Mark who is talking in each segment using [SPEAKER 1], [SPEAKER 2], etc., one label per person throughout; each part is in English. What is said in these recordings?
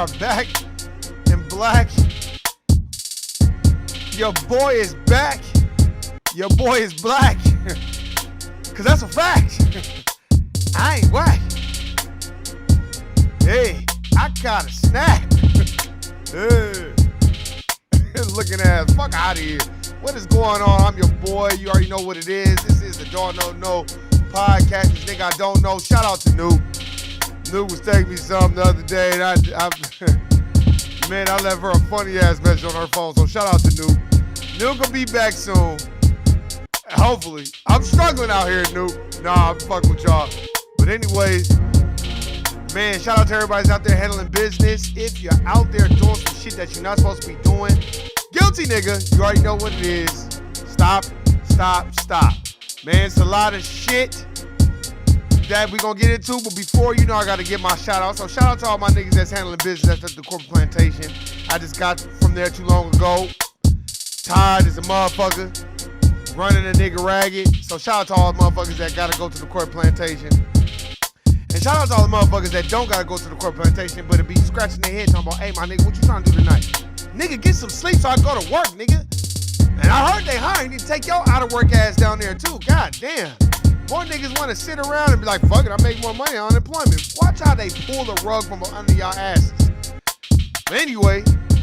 [SPEAKER 1] are back in black. Your boy is back. Your boy is black. Cause that's a fact. I ain't whack. Hey, I got a snap. Hey. Looking ass, fuck out of here. What is going on? I'm your boy. You already know what it is. This is the Don't Know podcast. This nigga I don't know. Shout out to Noob. Noob was texting me something the other day, and I man, I left her a funny ass message on her phone. So shout out to Noob. Noob gonna be back soon. Hopefully. I'm struggling out here, Noob. Nah, I'm fucking with y'all. But anyways, man, shout out to everybody out there handling business. If you're out there doing some shit that you're not supposed to be doing, guilty nigga, you already know what it is. Stop. Man, it's a lot of shit that we gonna get into, but before you know, I gotta give my shout out. So shout out to all my niggas that's handling business at the corporate plantation. I just got from there too long ago. Tired as a motherfucker. Running a nigga ragged. So shout out to all the motherfuckers that gotta go to the corporate plantation. And shout out to all the motherfuckers that don't gotta go to the corporate plantation, but it be scratching their head talking about, hey, my nigga, what you trying to do tonight? Nigga, get some sleep so I can go to work, nigga. And I heard they hiring you to take your out of work ass down there too. God damn. More niggas want to sit around and be like, fuck it, I make more money on unemployment. Watch how they pull the rug from under y'all asses. But anyway,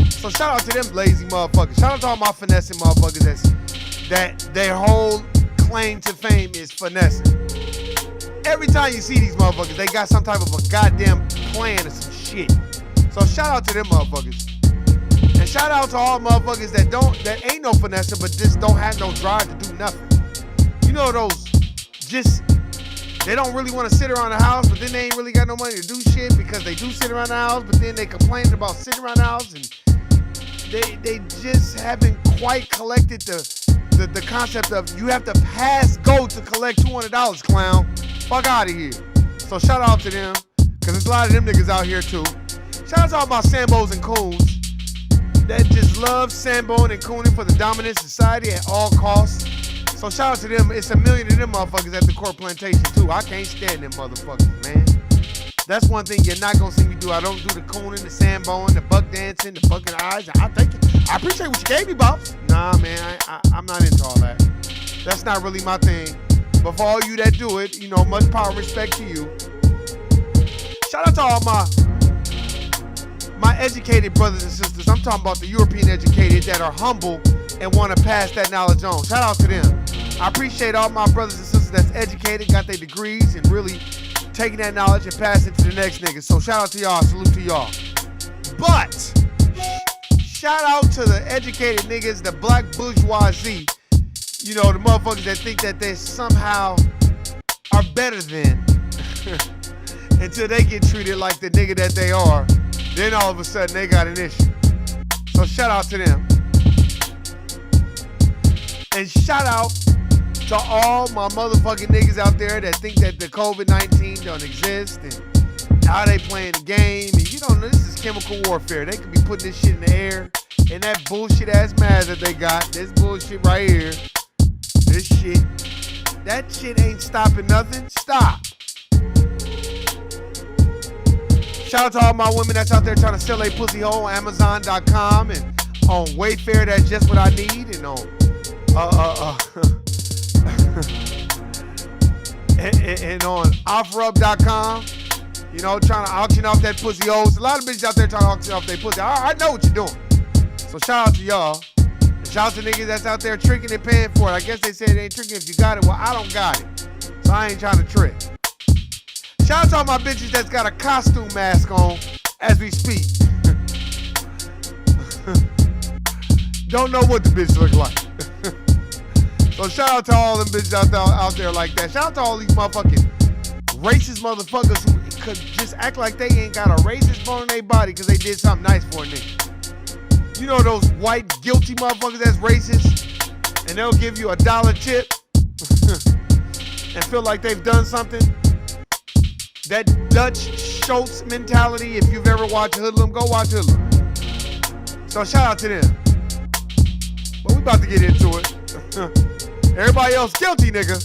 [SPEAKER 1] so shout out to them lazy motherfuckers. Shout out to all my finessing motherfuckers that their whole claim to fame is finessing. Every time you see these motherfuckers, they got some type of a goddamn plan or some shit. So shout out to them motherfuckers. And shout out to all motherfuckers that ain't no finessing, but just don't have no drive to do nothing. You know those they don't really want to sit around the house, but then they ain't really got no money to do shit because they do sit around the house, but then they complain about sitting around the house and they just haven't quite collected the concept of you have to pass go to collect $200, clown. Fuck out of here. So shout out to them, because there's a lot of them niggas out here too. Shout out to all my Sambos and Coons that just love Samboing and Cooning for the dominant society at all costs. So shout out to them. It's a million of them motherfuckers at the Court Plantation too. I can't stand them motherfuckers, man. That's one thing you're not gonna see me do. I don't do the Cooning, the Samboing, the buck dancing, the fucking eyes. I appreciate what you gave me, Bops. Nah, man, I'm not into all that. That's not really my thing. But for all you that do it, you know, much power and respect to you. Shout out to all my educated brothers and sisters. I'm talking about the European educated that are humble and want to pass that knowledge on. Shout out to them. I appreciate all my brothers and sisters that's educated, got their degrees, and really taking that knowledge and passing it to the next nigga. So shout out to y'all, salute to y'all. But shout out to the educated niggas, the black bourgeoisie, you know, the motherfuckers that think that they somehow are better than until they get treated like the nigga that they are. Then all of a sudden they got an issue. So shout out to them. And shout out to all my motherfucking niggas out there that think that the COVID-19 don't exist and how they playing the game. And you don't know, this is chemical warfare. They could be putting this shit in the air. And that bullshit ass mask that they got, this bullshit right here, this shit, that shit ain't stopping nothing. Stop. Shout out to all my women that's out there trying to sell a pussy hole on Amazon.com and on Wayfair, that's just what I need, and on and on OfferUp.com, you know, trying to auction off that pussy holes. A lot of bitches out there trying to auction off their pussy. I know what you're doing. So shout out to y'all. And shout out to niggas that's out there tricking and paying for it. I guess they say it ain't tricking if you got it. Well, I don't got it. So I ain't trying to trick. Shout out to all my bitches that's got a costume mask on as we speak. Don't know what the bitch look like. So shout out to all them bitches out there like that. Shout out to all these motherfucking racist motherfuckers who could just act like they ain't got a racist bone in their body because they did something nice for a nigga. You know those white guilty motherfuckers that's racist and they'll give you $1 tip and feel like they've done something? That Dutch Schultz mentality, if you've ever watched Hoodlum, go watch Hoodlum. So shout out to them. But we about to get into it. Everybody else guilty, nigga.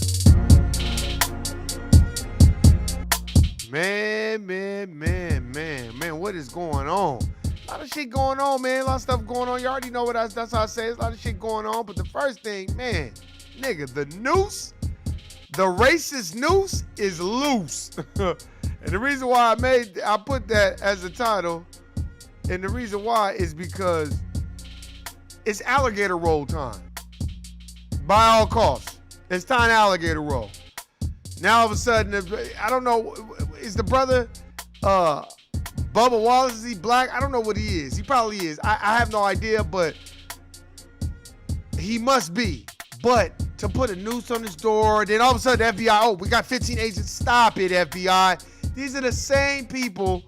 [SPEAKER 1] Man, what is going on? A lot of shit going on, man. A lot of stuff going on. You already know what that's how I say. There's a lot of shit going on. But the first thing, man, nigga, the noose, the racist noose is loose. And the reason why I put that as a title, and the reason why is because it's alligator roll time. By all costs. It's time to alligator roll. Now all of a sudden, I don't know, is the brother Bubba Wallace, is he black? I don't know what he is. He probably is. I have no idea, but he must be. But to put a noose on his door, then all of a sudden the FBI, we got 15 agents. Stop it, FBI. These are the same people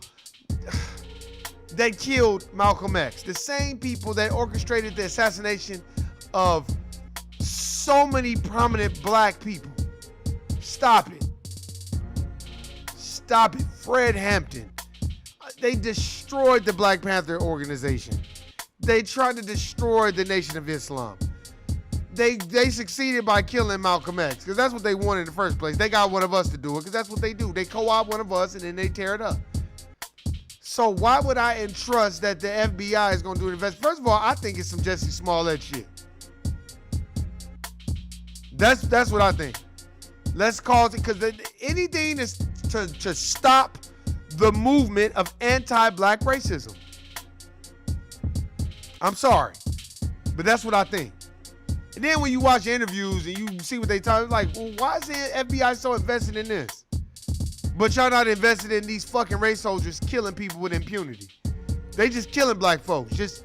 [SPEAKER 1] that killed Malcolm X. The same people that orchestrated the assassination of so many prominent black people. Stop it. Stop it. Fred Hampton. They destroyed the Black Panther organization. They tried to destroy the Nation of Islam. They succeeded by killing Malcolm X because that's what they wanted in the first place. They got one of us to do it because that's what they do. They co-opt one of us and then they tear it up. So why would I entrust that the FBI is going to do an investigation? First of all, I think it's some Jesse Smollett shit. That's what I think. Let's call it, because anything is to stop the movement of anti-black racism. I'm sorry, but that's what I think. And then when you watch interviews and you see what they talk, like, well, why is the FBI so invested in this? But y'all not invested in these fucking race soldiers killing people with impunity. They just killing black folks.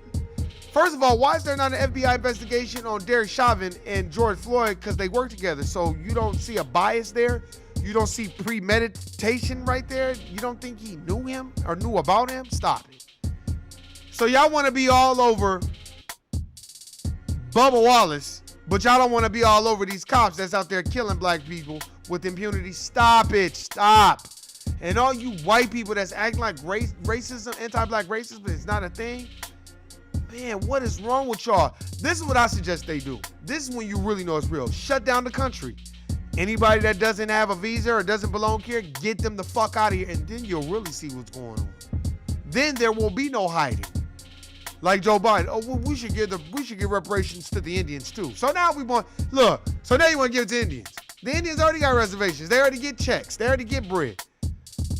[SPEAKER 1] First of all, why is there not an FBI investigation on Derek Chauvin and George Floyd? Because they work together. So you don't see a bias there. You don't see premeditation right there. You don't think he knew him or knew about him? Stop it. So y'all want to be all over Bubba Wallace, but y'all don't want to be all over these cops that's out there killing black people with impunity. Stop it. Stop. And all you white people that's acting like racism, anti-black racism is not a thing. Man, what is wrong with y'all? This is what I suggest they do. This is when you really know it's real. Shut down the country. Anybody that doesn't have a visa or doesn't belong here, get them the fuck out of here, and then you'll really see what's going on. Then there will be no hiding. Like Joe Biden, well, we should give reparations to the Indians too. So now so now you want to give it to Indians. The Indians already got reservations. They already get checks. They already get bread.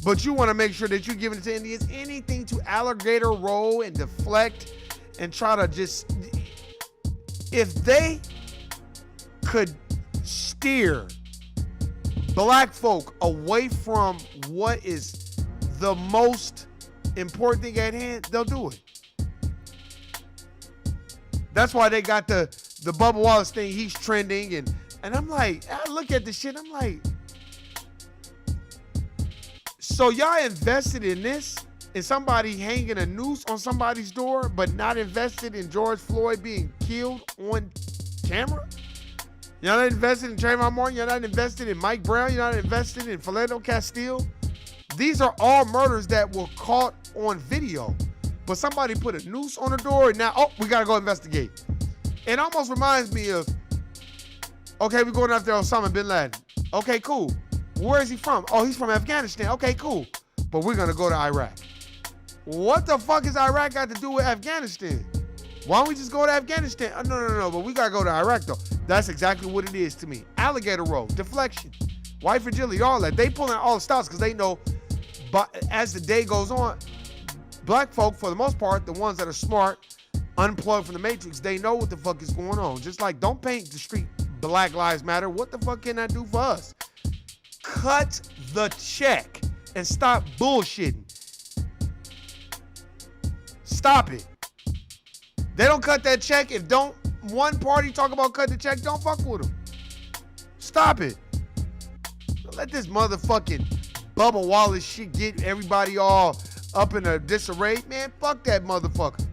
[SPEAKER 1] But you want to make sure that you're giving it to Indians. Anything to alligator roll and deflect and try to just, if they could steer black folk away from what is the most important thing at hand, they'll do it. That's why they got the Bubba Wallace thing. He's trending, and I'm like, I look at this shit, I'm like, so y'all invested in this, and somebody hanging a noose on somebody's door, but not invested in George Floyd being killed on camera? Y'all not invested in Trayvon Martin? Y'all not invested in Mike Brown? Y'all not invested in Philando Castile? These are all murders that were caught on video. But somebody put a noose on the door, and now, we gotta go investigate. It almost reminds me of, okay, we're going after Osama bin Laden. Okay, cool. Where is he from? Oh, he's from Afghanistan. Okay, cool. But we're gonna go to Iraq. What the fuck has Iraq got to do with Afghanistan? Why don't we just go to Afghanistan? Oh, no, but we gotta go to Iraq though. That's exactly what it is to me. Alligator roll, deflection, white fragility, all that. They pulling all the stops because they know, but as the day goes on, black folk, for the most part, the ones that are smart, unplugged from the matrix, they know what the fuck is going on. Just like, don't paint the street Black Lives Matter. What the fuck can that do for us? Cut the check and stop bullshitting. Stop it. They don't cut that check. If don't one party talk about cut the check, don't fuck with them. Stop it. Don't let this motherfucking Bubba Wallace shit get everybody all up in a disarray. Man, fuck that motherfucker.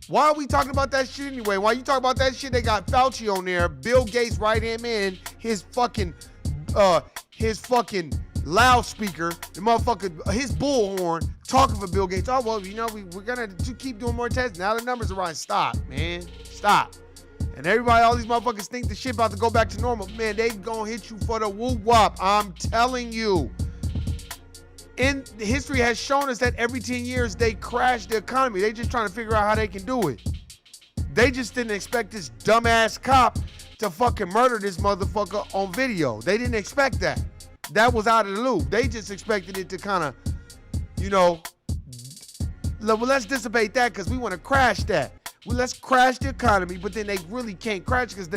[SPEAKER 1] Why are we talking about that shit anyway? Why you talking about that shit? They got Fauci on there, Bill Gates' right-hand man, his fucking loudspeaker, the motherfucker, his bullhorn, talking for Bill Gates. Oh, well, we're gonna keep doing more tests. Now the numbers are right. Stop, man. Stop. And everybody, all these motherfuckers think the shit about to go back to normal. Man, they gonna hit you for the woo-wop. I'm telling you. in history has shown us that every 10 years they crash the economy. They just trying to figure out how they can do it. They just didn't expect this dumbass cop to fucking murder this motherfucker on video. They didn't expect that. That was out of the loop. They just expected it to kind of, you know, well, let's dissipate that because we want to crash that. Well, let's crash the economy, but then they really can't crash because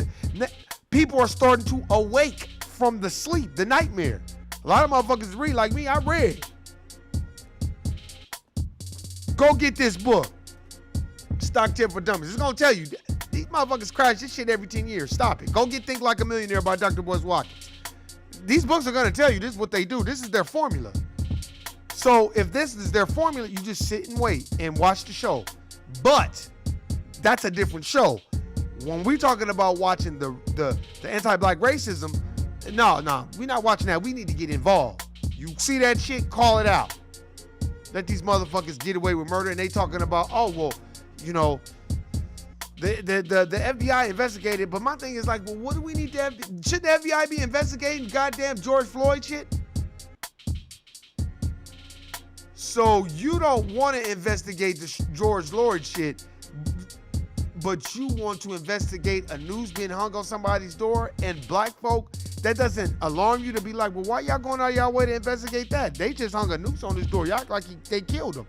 [SPEAKER 1] people are starting to awake from the sleep, the nightmare. A lot of motherfuckers read like me. I read. Go get this book. Stock Tip for Dummies. It's going to tell you, these motherfuckers crash this shit every 10 years. Stop it. Go get Think Like a Millionaire by Dr. Boyce Watkins. These books are going to tell you this is what they do. This is their formula. So if this is their formula, you just sit and wait and watch the show. But that's a different show. When we're talking about watching the anti-black racism, no, we're not watching that. We need to get involved. You see that shit, call it out. Let these motherfuckers get away with murder, and they talking about, oh, well, you know, the FBI investigated, but my thing is like, well, what do we need to have? Should the FBI be investigating goddamn George Floyd shit? So you don't want to investigate the George Floyd shit, but you want to investigate a noose being hung on somebody's door and black folk. That doesn't alarm you to be like, well, why y'all going out y'all way to investigate that? They just hung a noose on his door. Y'all act like they killed him.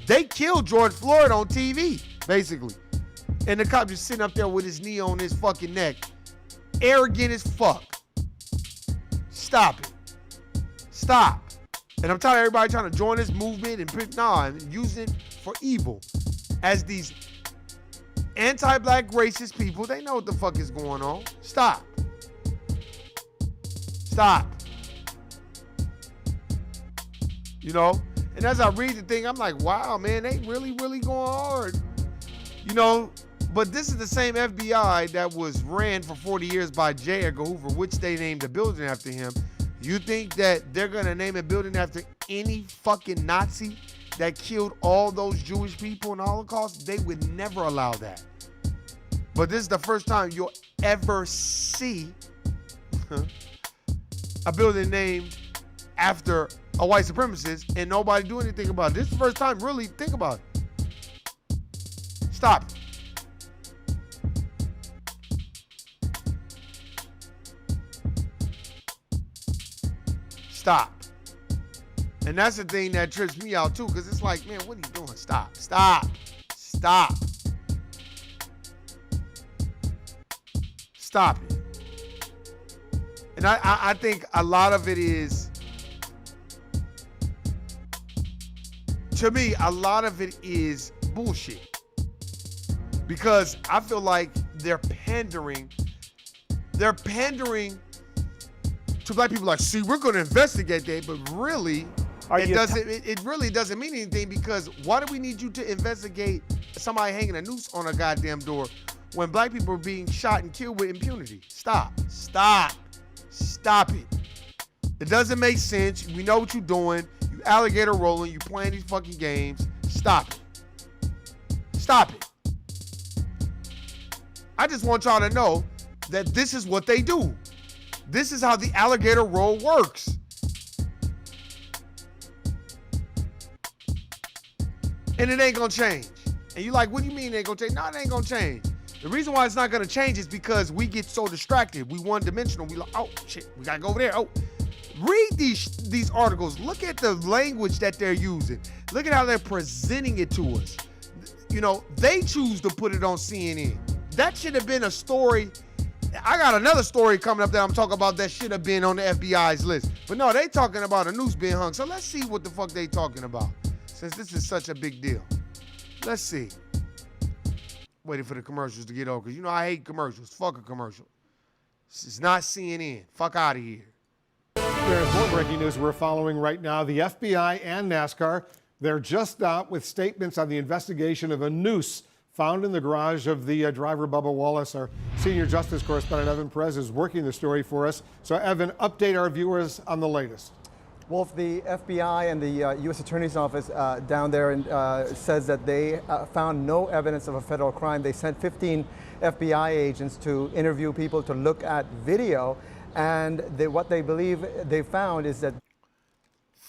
[SPEAKER 1] They killed George Floyd on TV, basically. And the cop just sitting up there with his knee on his fucking neck. Arrogant as fuck. Stop it. Stop. And I'm tired of everybody trying to join this movement and use it for evil. As these anti-black racist people, they know what the fuck is going on. Stop. Stop. You know? And as I read the thing, I'm like, wow, man, they really, really going hard. You know? But this is the same FBI that was ran for 40 years by J. Edgar Hoover, which they named a building after him. You think that they're going to name a building after any fucking Nazi that killed all those Jewish people in the Holocaust? They would never allow that. But this is the first time you'll ever see a building named after a white supremacist and nobody do anything about it. This is the first time, really, think about it. Stop it. Stop. And that's the thing that trips me out too, because it's like, man, what are you doing? Stop. Stop. Stop. Stop it. And I think a lot of it is, to me, a lot of it is bullshit. Because I feel like they're pandering to black people, like, see, we're going to investigate that, but really, it really doesn't mean anything, because why do we need you to investigate somebody hanging a noose on a goddamn door when black people are being shot and killed with impunity? Stop. Stop. Stop it. It doesn't make sense. We know what you're doing. You alligator rolling. You playing these fucking games. Stop it. Stop it. I just want y'all to know that this is what they do. This is how the alligator roll works. And it ain't gonna change. And you like, what do you mean it ain't gonna change? No, it ain't gonna change. The reason why it's not gonna change is because we get so distracted. We one-dimensional. We like, oh shit, we gotta go over there. Oh, read these articles. Look at the language that they're using. Look at how they're presenting it to us. You know, they choose to put it on CNN. That should have been a story. I got another story coming up that I'm talking about that should have been on the FBI's list. But no, they talking about a noose being hung. So let's see what the fuck they talking about, since this is such a big deal. Let's see. Waiting for the commercials to get over, because you know I hate commercials. Fuck a commercial. This is not CNN. Fuck out of here.
[SPEAKER 2] There's more breaking news we're following right now. The FBI and NASCAR, they're just out with statements on the investigation of a noose found in the garage of the driver, Bubba Wallace. Our senior justice correspondent, Evan Perez, is working the story for us. So, Evan, update our viewers on the latest.
[SPEAKER 3] Wolf, the FBI and the U.S. Attorney's Office down there says that they found no evidence of a federal crime. They sent 15 FBI agents to interview people, to look at video, and what they believe they found is that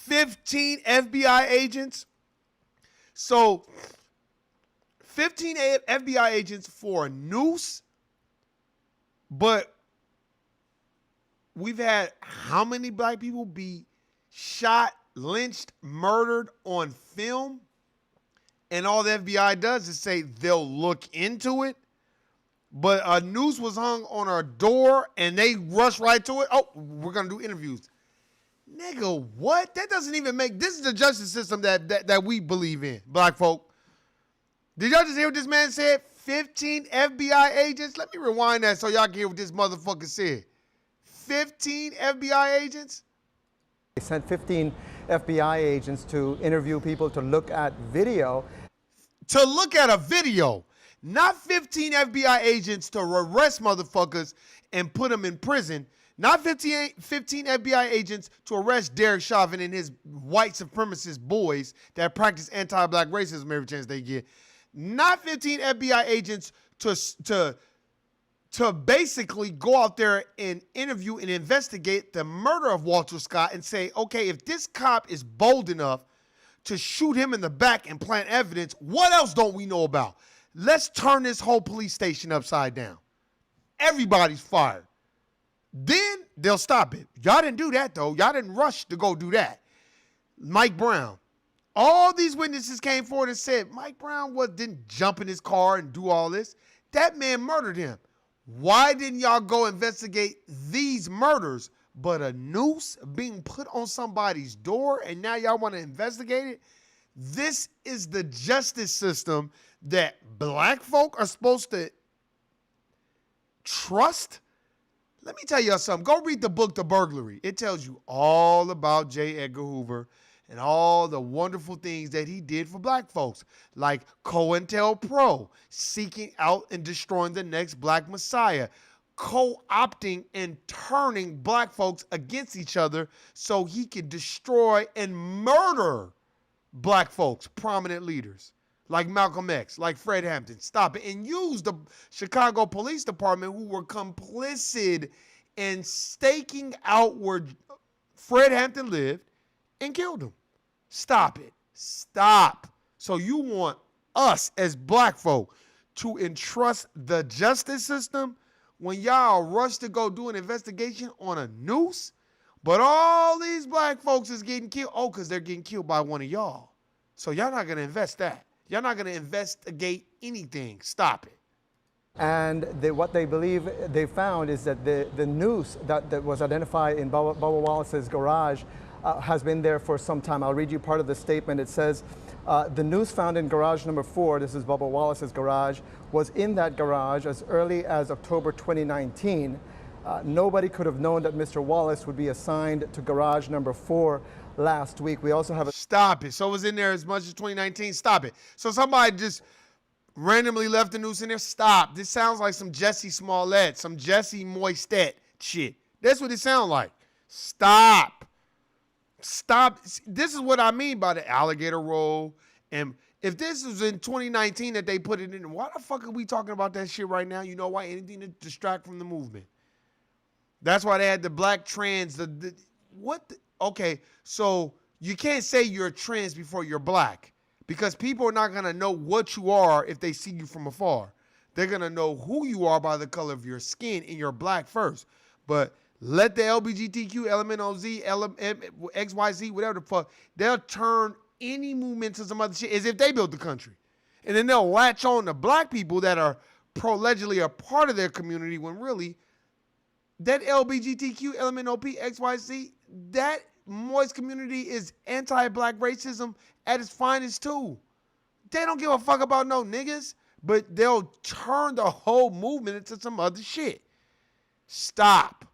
[SPEAKER 1] 15 FBI agents. So 15 FBI agents for a noose. But we've had how many black people be shot, lynched, murdered on film? And all the FBI does is say they'll look into it. But a noose was hung on our door and they rushed right to it. Oh, we're going to do interviews. Nigga, what? That doesn't even make... This is the justice system that we believe in, black folk. Did y'all just hear what this man said? 15 FBI agents? Let me rewind that so y'all can hear what this motherfucker said. 15 FBI agents?
[SPEAKER 3] They sent 15 FBI agents to interview people, to look at video.
[SPEAKER 1] To look at a video. Not 15 FBI agents to arrest motherfuckers and put them in prison. Not 15 FBI agents to arrest Derek Chauvin and his white supremacist boys that practice anti-black racism every chance they get. Not 15 FBI agents to basically go out there and interview and investigate the murder of Walter Scott and say, okay, if this cop is bold enough to shoot him in the back and plant evidence, what else don't we know about? Let's turn this whole police station upside down. Everybody's fired. Then they'll stop it. Y'all didn't do that, though. Y'all didn't rush to go do that. Mike Brown. All these witnesses came forward and said Mike Brown didn't jump in his car and do all this. That man murdered him. Why didn't y'all go investigate these murders? But a noose being put on somebody's door and now y'all want to investigate it? This is the justice system that black folk are supposed to trust. Let me tell y'all something. Go read the book, The Burglary. It tells you all about J. Edgar Hoover and all the wonderful things that he did for black folks, like COINTELPRO, seeking out and destroying the next black messiah, co-opting and turning black folks against each other so he could destroy and murder black folks, prominent leaders like Malcolm X, like Fred Hampton. Stop it. And use the Chicago Police Department, who were complicit in staking out where Fred Hampton lived and killed him. Stop it. Stop. So you want us as black folk to entrust the justice system when y'all rush to go do an investigation on a noose? But all these black folks is getting killed. Oh, because they're getting killed by one of y'all. So y'all not going to invest that. Y'all not going to investigate anything. Stop it.
[SPEAKER 3] And what they believe they found is that the noose that was identified in Bubba Wallace's garage has been there for some time. I'll read you part of the statement. It says, the noose found in garage number 4, this is Bubba Wallace's garage, was in that garage as early as October 2019. Nobody could have known that Mr. Wallace would be assigned to garage number 4 last week. We also have a...
[SPEAKER 1] Stop it. So it was in there as much as 2019. Stop it. So somebody just randomly left the noose in there. Stop. This sounds like some Jesse Smollett, some Jesse Moistet shit. That's what it sounds like. Stop. Stop. This is what I mean by the alligator roll. And if this was in 2019 that they put it in, why the fuck are we talking about that shit right now? You know why? Anything to distract from the movement. That's why they had the black trans. Okay, so you can't say you're trans before you're black, because people are not going to know what you are if they see you from afar. They're going to know who you are by the color of your skin, and you're black first. But let the LGBTQ, LMNOZ, XYZ, whatever the fuck, they'll turn any movement to some other shit as if they built the country. And then they'll latch on to black people that are allegedly a part of their community when really that LGBTQ, LMNOP, XYZ, that moist community is anti-black racism at its finest too. They don't give a fuck about no niggas, but they'll turn the whole movement into some other shit. Stop.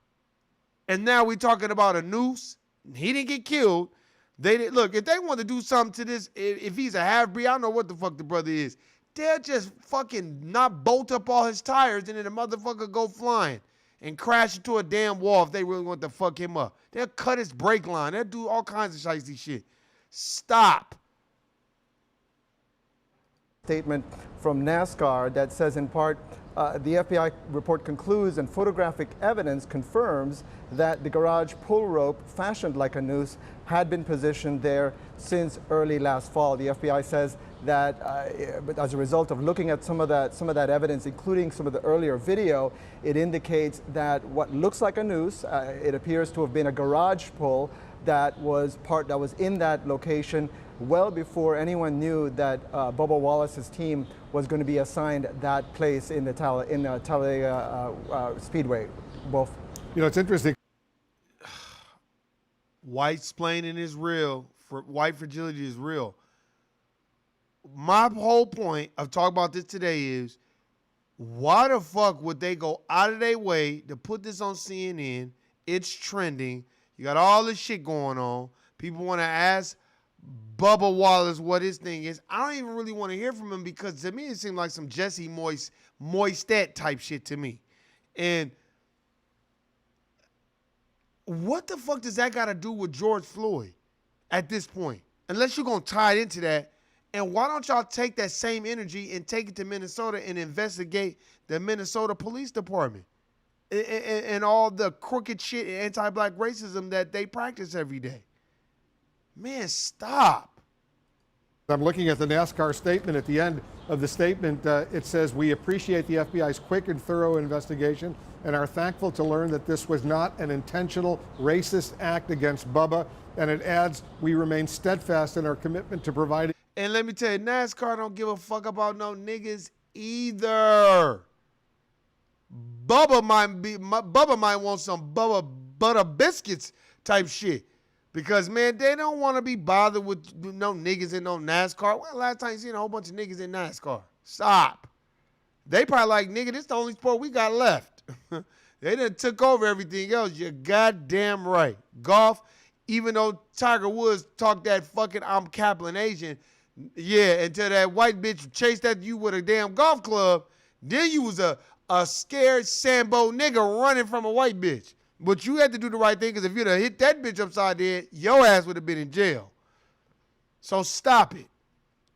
[SPEAKER 1] And now we're talking about a noose. He didn't get killed. Look, if they want to do something to this, if he's a half-breed, I don't know what the fuck the brother is. They'll just fucking not bolt up all his tires and then the motherfucker go flying and crash into a damn wall if they really want to fuck him up. They'll cut his brake line. They'll do all kinds of shitey shit. Stop.
[SPEAKER 3] Statement from NASCAR that says in part, The FBI report concludes, and photographic evidence confirms that the garage pull rope, fashioned like a noose, had been positioned there since early last fall. The FBI says that as a result of looking at some of that evidence, including some of the earlier video, it indicates that what looks like a noose, it appears to have been a garage pull that was in that location well before anyone knew that Bubba Wallace's team was going to be assigned that place in the Talladega Speedway. Wolf.
[SPEAKER 2] You know, it's interesting.
[SPEAKER 1] White splaining is real. White fragility is real. My whole point of talking about this today is, why the fuck would they go out of their way to put this on CNN? It's trending. You got all this shit going on. People want to ask Bubba Wallace what his thing is. I don't even really want to hear from him, because to me it seemed like some Jesse Moistet type shit to me. And what the fuck does that got to do with George Floyd at this point? Unless you're going to tie it into that. And why don't y'all take that same energy and take it to Minnesota and investigate the Minnesota Police Department and all the crooked shit and anti-black racism that they practice every day? Man, stop.
[SPEAKER 2] I'm looking at the NASCAR statement. At the end of the statement, it says, "We appreciate the FBI's quick and thorough investigation and are thankful to learn that this was not an intentional racist act against Bubba." And it adds, "We remain steadfast in our commitment to providing..."
[SPEAKER 1] And let me tell you, NASCAR don't give a fuck about no niggas either. Bubba might want some Bubba butter biscuits type shit. Because, man, they don't want to be bothered with no niggas in no NASCAR. Well, last time you seen a whole bunch of niggas in NASCAR. Stop. They probably like, nigga, this the only sport we got left. They done took over everything else. You're goddamn right. Golf, even though Tiger Woods talked that fucking I'm Kaplan Asian, yeah, until that white bitch chased at you with a damn golf club, then you was a scared Sambo nigga running from a white bitch. But you had to do the right thing, because if you'd have hit that bitch upside the head, your ass would have been in jail. So stop it.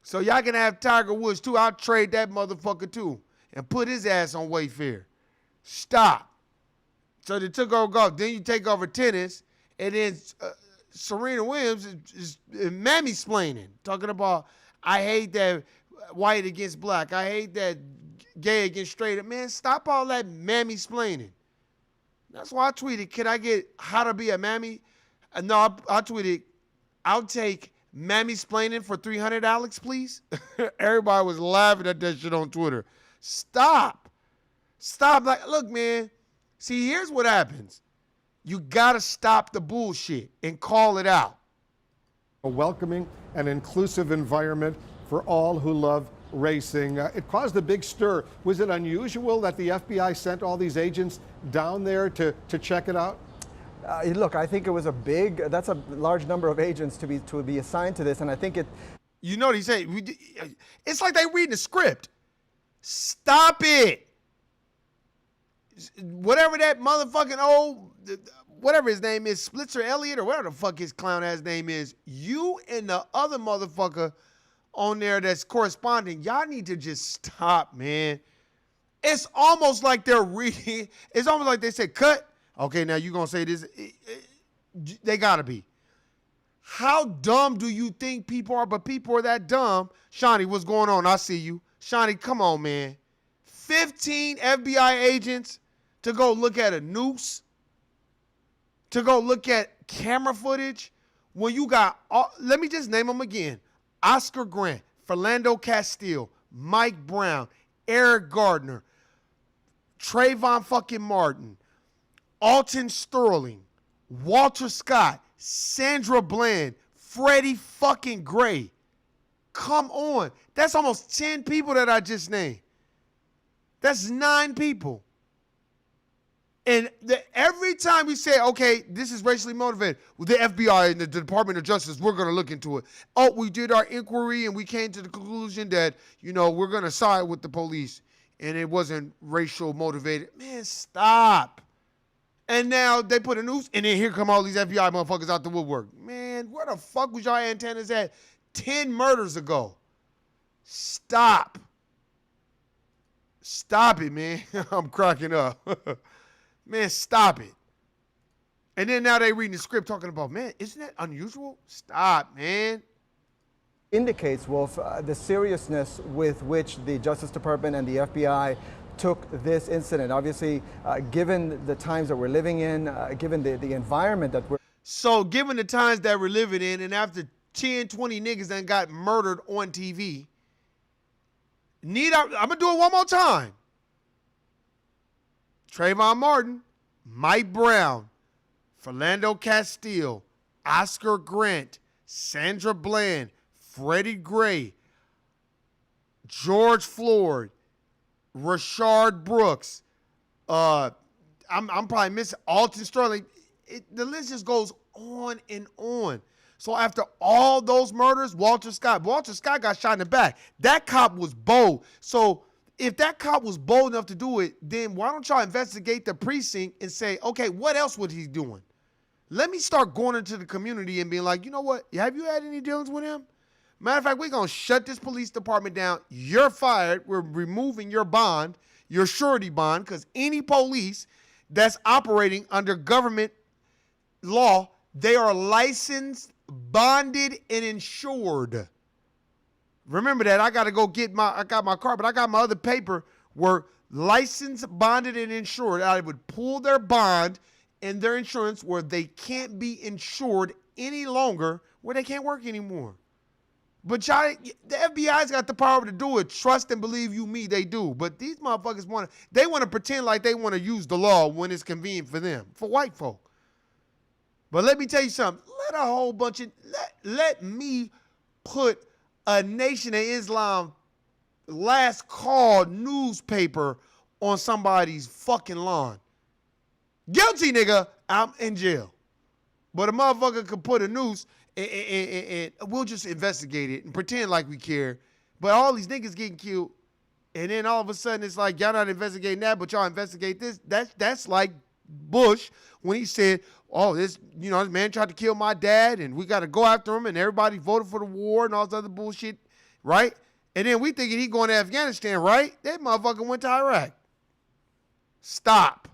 [SPEAKER 1] So y'all can have Tiger Woods too. I'll trade that motherfucker too and put his ass on Wayfair. Stop. So they took over golf. Then you take over tennis, and then Serena Williams is mammy-splaining, talking about, I hate that white against black. I hate that gay against straight. Man, stop all that mammy-splaining. That's why I tweeted, can I get how to be a mammy? No, I tweeted, I'll take mammy-splaining for $300, Alex, please. Everybody was laughing at that shit on Twitter. Stop. Stop. Like, look, man. See, here's what happens. You got to stop the bullshit and call it out.
[SPEAKER 2] A welcoming and inclusive environment for all who love racing. It caused a big stir. Was it unusual that the FBI sent all these agents down there to check it out?
[SPEAKER 3] Look, I think it was that's a large number of agents to be assigned to this, and I think it...
[SPEAKER 1] You know what he said? It's like they reading the script. Stop it. Whatever that motherfucking whatever his name is, Splitzer Elliott or whatever the fuck his clown ass name is, you and the other motherfucker on there that's corresponding, y'all need to just stop, man. It's almost like they're reading. It's almost like they said, cut. Okay, now you're going to say this. They got to be. How dumb do you think people are? But people are that dumb. Shawnee, what's going on? I see you. Shawnee, come on, man. 15 FBI agents to go look at a noose, to go look at camera footage, when you got, let me just name them again. Oscar Grant, Philando Castile, Mike Brown, Eric Gardner, Trayvon fucking Martin, Alton Sterling, Walter Scott, Sandra Bland, Freddie fucking Gray. Come on. That's almost 10 people that I just named. That's 9 people. And every time we say, okay, this is racially motivated, with the FBI and the Department of Justice, we're going to look into it. Oh, we did our inquiry and we came to the conclusion that, we're going to side with the police and it wasn't racial motivated. Man, stop. And now they put a noose, and then here come all these FBI motherfuckers out the woodwork. Man, where the fuck was y'all antennas at 10 murders ago? Stop. Stop it, man. I'm cracking up. Man, stop it. And then now they reading the script talking about, man, isn't that unusual? Stop, man.
[SPEAKER 3] Indicates, Wolf, the seriousness with which the Justice Department and the FBI took this incident. Obviously, given the times that we're living in, given the environment that we're...
[SPEAKER 1] So given the times that we're living in, and after 10, 20 niggas that got murdered on TV, I'm going to do it one more time. Trayvon Martin, Mike Brown, Philando Castile, Oscar Grant, Sandra Bland, Freddie Gray, George Floyd, Rashard Brooks, I'm probably missing Alton Sterling. The list just goes on and on. So after all those murders, Walter Scott got shot in the back. That cop was bold. So if that cop was bold enough to do it, then why don't y'all investigate the precinct and say, okay, what else was he doing? Let me start going into the community and being like, you know what? Have you had any dealings with him? Matter of fact, we're going to shut this police department down. You're fired. We're removing your bond, your surety bond, because any police that's operating under government law, they are licensed, bonded, and insured. Remember that. I got to go I got my car, but I got my other paper where licensed, bonded, and insured. I would pull their bond and their insurance where they can't be insured any longer, where they can't work anymore. But y'all, the FBI's got the power to do it. Trust and believe you me, they do. But these motherfuckers want to pretend like they want to use the law when it's convenient for them, for white folk. But let me tell you something. Let me put a Nation of Islam last call newspaper on somebody's fucking lawn. Guilty, nigga, I'm in jail. But a motherfucker could put a noose and we'll just investigate it and pretend like we care. But all these niggas getting killed, and then all of a sudden it's like, y'all not investigating that, but y'all investigate this. That's like Bush when he said, oh, this man tried to kill my dad, and we got to go after him, and everybody voted for the war and all this other bullshit, right? And then we thinking he going to Afghanistan, right? That motherfucker went to Iraq. Stop.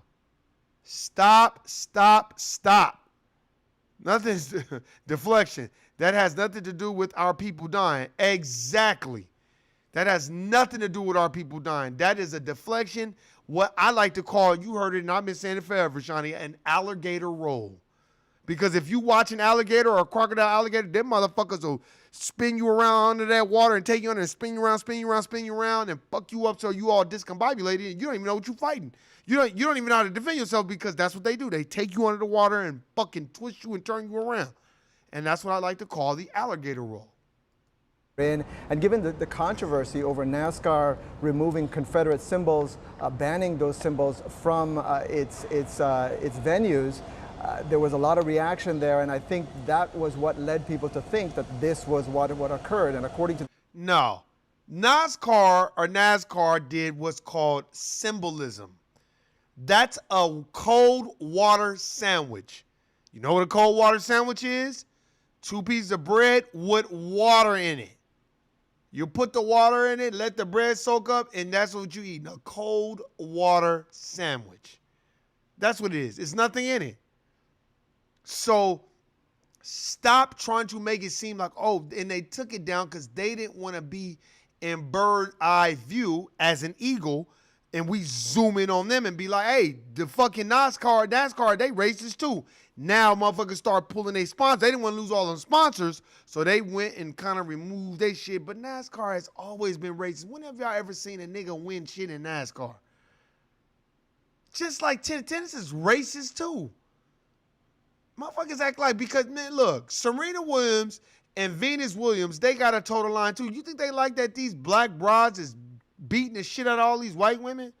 [SPEAKER 1] Nothing's deflection. That has nothing to do with our people dying. Exactly. That has nothing to do with our people dying. That is a deflection. What I like to call, you heard it and I've been saying it forever, Shawnee, an alligator roll. Because if you watch an alligator or a crocodile alligator, them motherfuckers will spin you around under that water and take you under and spin you around and fuck you up so you all discombobulated and you don't even know what you're fighting. You don't even know how to defend yourself because that's what they do. They take you under the water and fucking twist you and turn you around. And that's what I like to call the alligator roll.
[SPEAKER 3] And given the controversy over NASCAR removing Confederate symbols, banning those symbols from its venues, there was a lot of reaction there, and I think that was what led people to think that this was what occurred. And according to...
[SPEAKER 1] No. NASCAR did what's called symbolism. That's a cold water sandwich. You know what a cold water sandwich is? 2 pieces of bread with water in it. You put the water in it, let the bread soak up, and that's what you eat. A cold water sandwich. That's what it is. It's nothing in it. So stop trying to make it seem like, oh, and they took it down because they didn't want to be in bird eye view as an eagle, and we zoom in on them and be like, hey, the fucking NASCAR, they racist too. Now motherfuckers start pulling their sponsors. They didn't want to lose all them sponsors, so they went and kind of removed their shit. But NASCAR has always been racist. When have y'all ever seen a nigga win shit in NASCAR? Just like tennis is racist too. Motherfuckers act like, because, man, look, Serena Williams and Venus Williams, they got a total line too. You think they like that these black broads is beating the shit out of all these white women?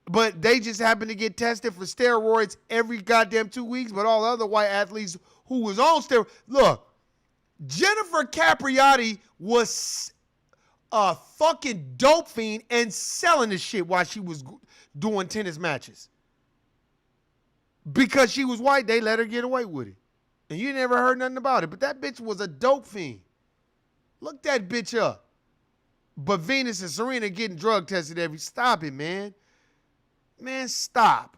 [SPEAKER 1] But they just happen to get tested for steroids every goddamn 2 weeks, but all the other white athletes who was on steroids. Look, Jennifer Capriati was a fucking dope fiend and selling the shit while she was doing tennis matches. Because she was white, they let her get away with it. And you never heard nothing about it. But that bitch was a dope fiend. Look that bitch up. But Venus and Serena getting drug tested stop it, man. Man, stop.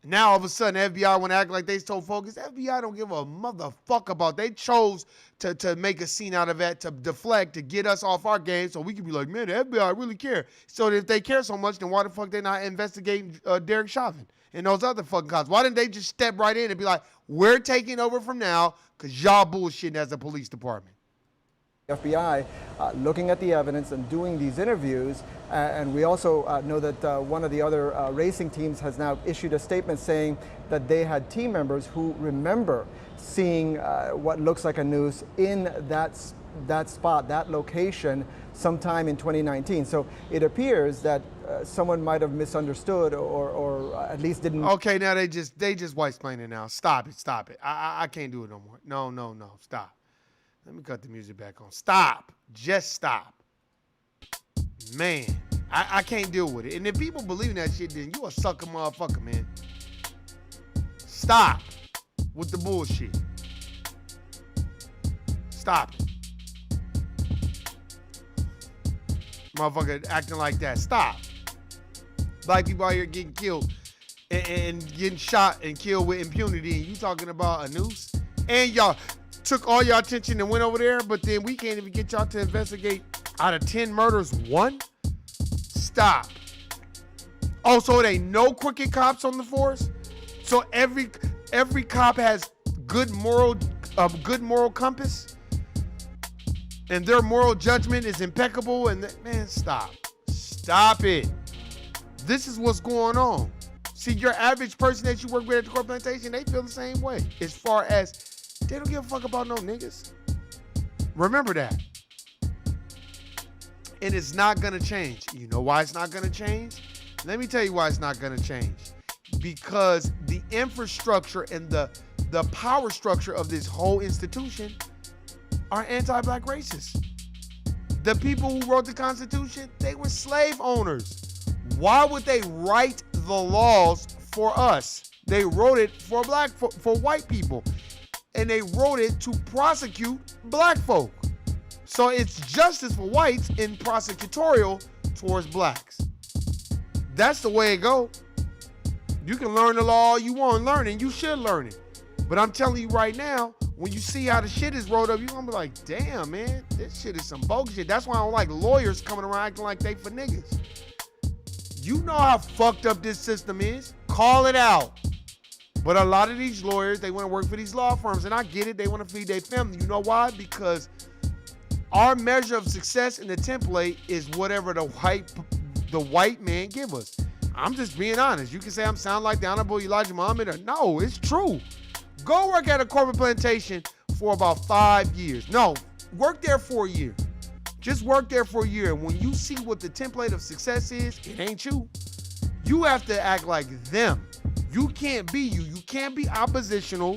[SPEAKER 1] Now all of a sudden FBI want to act like they told focus. FBI don't give a motherfucker about. They chose to make a scene out of that, to deflect, to get us off our game so we can be like, man, the FBI really care. So if they care so much, then why the fuck they not investigating Derek Chauvin and those other fucking cops? Why didn't they just step right in and be like, we're taking over from now because y'all bullshitting as a police department?
[SPEAKER 3] FBI looking at the evidence and doing these interviews, and we also know that one of the other racing teams has now issued a statement saying that they had team members who remember seeing what looks like a noose in that spot, that location, sometime in 2019. So it appears that someone might have misunderstood or at least didn't.
[SPEAKER 1] Okay, now they just white explaining now. Stop it. I can't do it no more. No, stop. Let me cut the music back on. Stop. Just stop. Man, I can't deal with it. And if people believe in that shit, then you a sucker motherfucker, man. Stop with the bullshit. Stop it. Motherfucker acting like that. Stop. Black people out here getting killed and getting shot and killed with impunity, and you talking about a noose? And y'all took all your attention and went over there, but then we can't even get y'all to investigate out of 10 murders, 1? Stop. Oh, so it ain't no crooked cops on the force? So every cop has good moral compass? And their moral judgment is impeccable? And man, stop. Stop it. This is what's going on. See, your average person that you work with at the corporate plantation, they feel the same way. As far as they don't give a fuck about no niggas. Remember that. And it's not gonna change. You know why it's not gonna change? Let me tell you why it's not gonna change. Because the infrastructure and the power structure of this whole institution are anti-black racists. The people who wrote the Constitution, they were slave owners. Why would they write the laws for us? They wrote it for for white people. And they wrote it to prosecute black folk. So it's justice for whites and prosecutorial towards blacks. That's the way it go. You can learn the law all you want to learn, and you should learn it. But I'm telling you right now, when you see how the shit is rolled up, you're gonna be like, damn, man, this shit is some bogus shit. That's why I don't like lawyers coming around acting like they for niggas. You know how fucked up this system is. Call it out. But a lot of these lawyers, they want to work for these law firms, and I get it. They want to feed their family. You know why? Because our measure of success in the template is whatever the white man give us. I'm just being honest. You can say I'm sound like the Honorable Elijah Muhammad, or no, it's true. Go work at a corporate plantation for about 5 years. No, work there for a year. Just work there for a year. And when you see what the template of success is, it ain't you. You have to act like them. You can't be you. You can't be oppositional.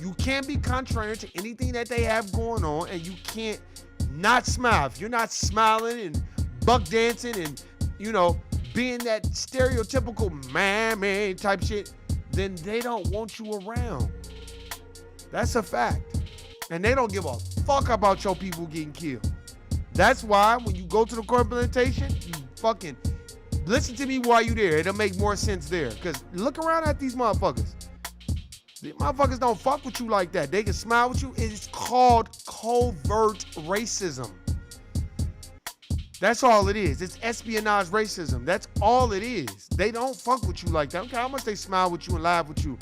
[SPEAKER 1] You can't be contrary to anything that they have going on, and you can't not smile. If you're not smiling and buck dancing and, being that stereotypical man type shit, then they don't want you around. That's a fact. And they don't give a fuck about your people getting killed. That's why when you go to the corporate plantation, you fucking listen to me while you there. It'll make more sense there. Because look around at these motherfuckers. The motherfuckers don't fuck with you like that. They can smile with you. It's called covert racism. That's all it is. It's espionage racism. That's all it is. They don't fuck with you like that. I don't care how much they smile with you and laugh with you.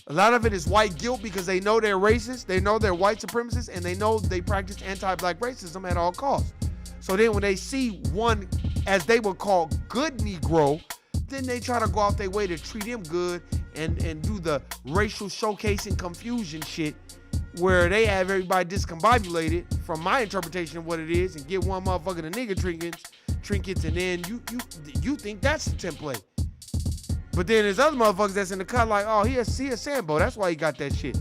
[SPEAKER 1] A lot of it is white guilt because they know they're racist. They know they're white supremacists, and they know they practice anti-black racism at all costs. So then when they see one, as they would call, good Negro, then they try to go out their way to treat him good and do the racial showcasing confusion shit where they have everybody discombobulated from my interpretation of what it is and get one motherfucker the nigga trinkets, and then you think that's the template. But then there's other motherfuckers that's in the cut like, oh, he a Sambo. That's why he got that shit.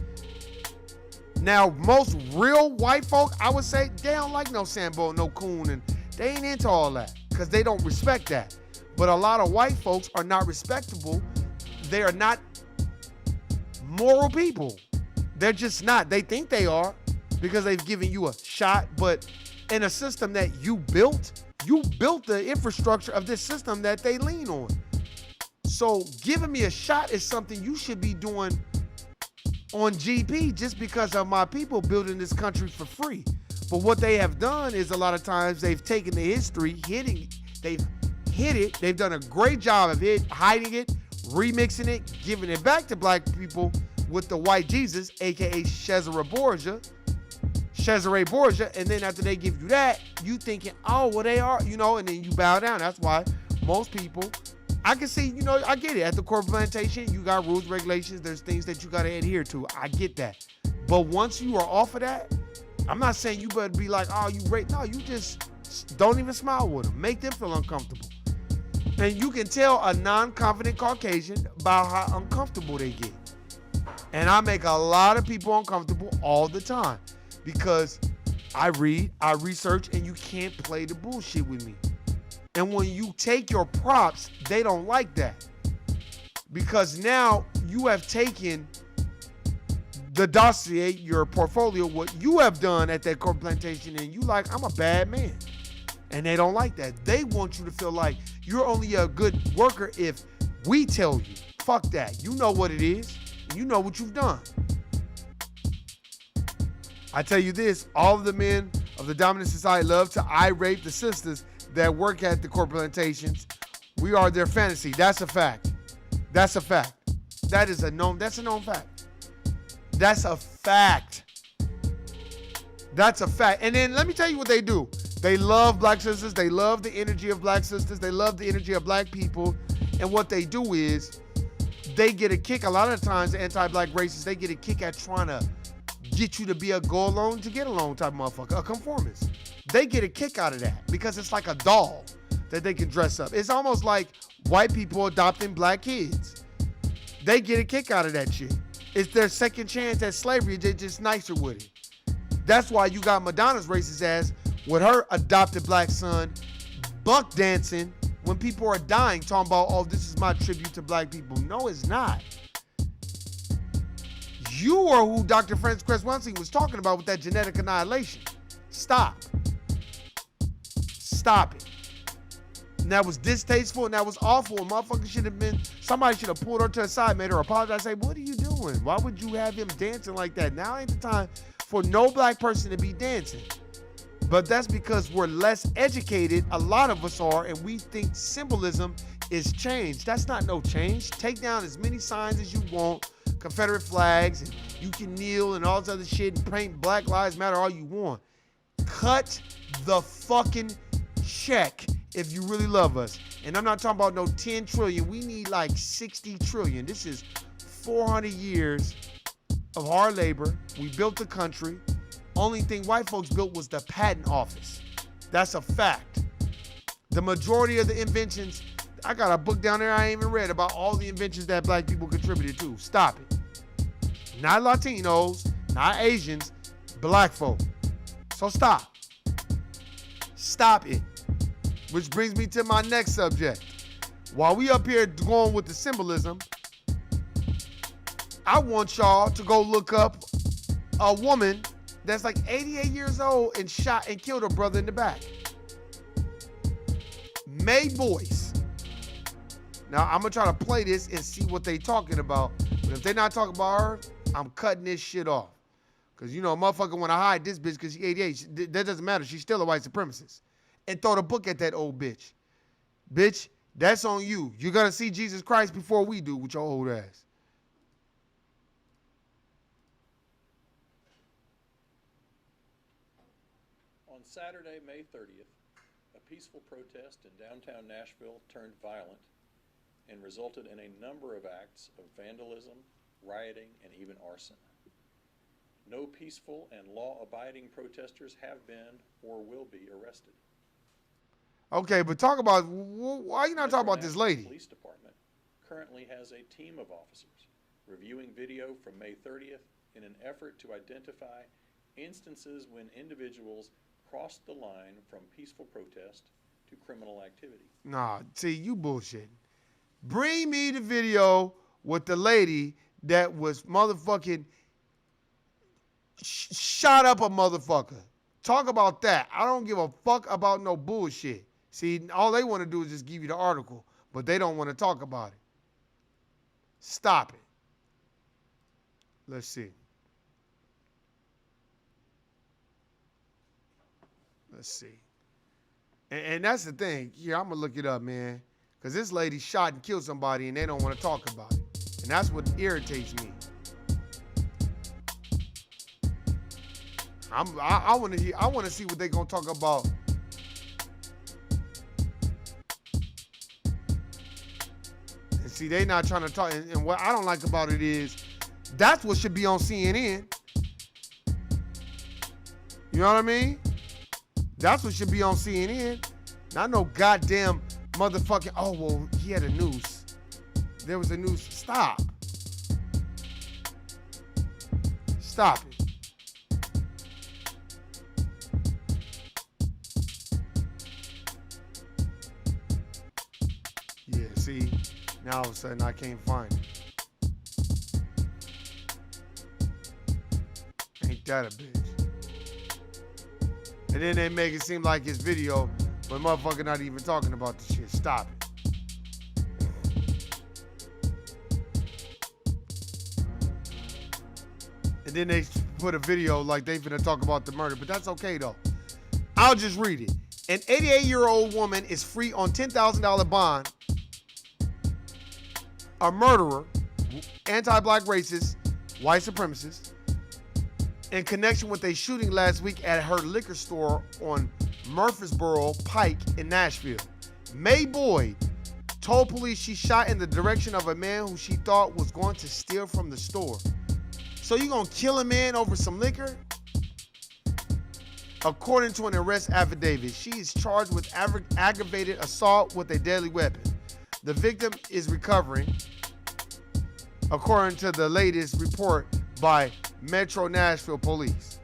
[SPEAKER 1] Now, most real white folk, I would say, they don't like no Sambo, no coon, and they ain't into all that because they don't respect that. But a lot of white folks are not respectable. They are not moral people. They're just not. They think they are because they've given you a shot, but in a system that you built the infrastructure of this system that they lean on. So giving me a shot is something you should be doing on GP just because of my people building this country for free. But what they have done is a lot of times they've taken the history, they've hid it. They've done a great job of hiding it, remixing it, giving it back to black people with the white Jesus, aka Cesare Borgia, and then after they give you that, you thinking, oh, well they are, and then you bow down. That's why most people, I can see, I get it. At the corporate plantation, you got rules, regulations, there's things that you got to adhere to. I get that. But once you are off of that, I'm not saying you better be like, oh, you rape. No, you just don't even smile with them. Make them feel uncomfortable. And you can tell a non-confident Caucasian by how uncomfortable they get. And I make a lot of people uncomfortable all the time because I read, I research, and you can't play the bullshit with me. And when you take your props, they don't like that. Because now you have taken the dossier, your portfolio, what you have done at that corporate plantation, and you like, I'm a bad man. And they don't like that. They want you to feel like you're only a good worker if we tell you. Fuck that. You know what it is. And you know what you've done. I tell you this, all of the men of the dominant society love to rape the sisters that work at the corporate plantations. We are their fantasy. That's a fact. That's a fact. That's a known fact. That's a fact. That's a fact. And then let me tell you what they do. They love black sisters. They love the energy of black sisters. They love the energy of black people. And what they do is they get a kick. A lot of the times, the anti-black racists, they get a kick at trying to get you to be a go alone to get along type motherfucker, a conformist. They get a kick out of that because it's like a doll that they can dress up. It's almost like white people adopting black kids. They get a kick out of that shit. It's their second chance at slavery. They're just nicer with it. That's why you got Madonna's racist ass with her adopted black son buck dancing when people are dying, talking about, oh, this is my tribute to black people. No, it's not. You are who Dr. Francis Cress Welsing was talking about with that genetic annihilation. Stop. Stop it. And that was distasteful and that was awful. And motherfucker should have been, somebody should have pulled her to the side, made her apologize, say, what are you doing? Why would you have him dancing like that? Now ain't the time for no black person to be dancing. But that's because we're less educated, a lot of us are, and we think symbolism is change. That's not no change. Take down as many signs as you want, Confederate flags, and you can kneel and all this other shit and paint Black Lives Matter all you want. Cut the fucking check if you really love us. And I'm not talking about no 10 trillion. We need like 60 trillion. This is 400 years of hard labor. We built the country. Only thing white folks built was the patent office. That's a fact. The majority of the inventions, I got a book down there I ain't even read about all the inventions that black people contributed to. Stop it. Not Latinos, not Asians, black folk. So stop. Stop it. Which brings me to my next subject. While we up here going with the symbolism, I want y'all to go look up a woman that's like 88 years old and shot and killed her brother in the back. May Boyce. Now, I'm going to try to play this and see what they talking about. But if they're not talking about her, I'm cutting this shit off. Because, a motherfucker want to hide this bitch because she's 88. That doesn't matter. She's still a white supremacist. And throw the book at that old bitch. Bitch, that's on you. You're going to see Jesus Christ before we do with your old ass.
[SPEAKER 4] On Saturday, May 30th, a peaceful protest in downtown Nashville turned violent and resulted in a number of acts of vandalism, rioting, and even arson. No peaceful and law-abiding protesters have been or will be arrested.
[SPEAKER 1] Okay, but talk about, why are you not talking about this lady?
[SPEAKER 4] The police department currently has a team of officers reviewing video from May 30th in an effort to identify instances when individuals crossed the line from peaceful protest to criminal activity.
[SPEAKER 1] Nah, see, you bullshit. Bring me the video with the lady that was motherfucking shot up a motherfucker, Talk about that. I don't give a fuck about no bullshit. See, all they want to do is just give you the article, but they don't want to talk about it. Stop it. Let's see. Let's see. And that's the thing. Here, I'm going to look it up, man. Because this lady shot and killed somebody and they don't want to talk about it. And that's what irritates me. I want to see what they're going to talk about. And see, they not trying to talk. And what I don't like about it is that's what should be on CNN. You know what I mean? That's what should be on CNN. Not no goddamn motherfucking, oh, well, he had a noose. There was a noose. Stop. Stop it. Yeah, see? Now all of a sudden I can't find it. Ain't that a bitch? And then they make it seem like his video, but motherfucker not even talking about the shit. Stop it. And then they put a video like they finna talk about the murder, but that's okay though. I'll just read it. An 88-year-old woman is free on $10,000 bond. A murderer, anti-black racist, white supremacist, in connection with a shooting last week at her liquor store on Murfreesboro Pike in Nashville. May Boyd told police she shot in the direction of a man who she thought was going to steal from the store. So you gonna kill a man over some liquor? According to an arrest affidavit, she is charged with aggravated assault with a deadly weapon. The victim is recovering, according to the latest report by Metro Nashville Police.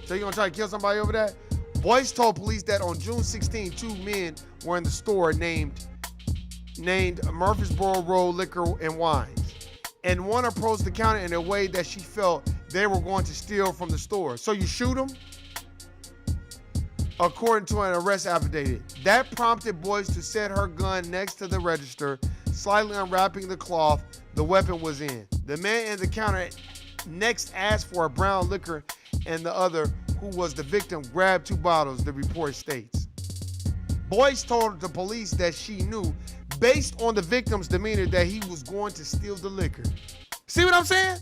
[SPEAKER 1] So you gonna try to kill somebody over that? Boyce told police that on June 16, 2 men were in the store named Murfreesboro Road Liquor and Wines, and one approached the counter in a way that she felt they were going to steal from the store. So you shoot them? According to an arrest affidavit, that prompted Boyce to set her gun next to the register, slightly unwrapping the cloth the weapon was in. The man at the counter next asked for a brown liquor, and the other, who was the victim, grabbed 2 bottles, the report states. Boyce told the police that she knew, based on the victim's demeanor, that he was going to steal the liquor. See what I'm saying?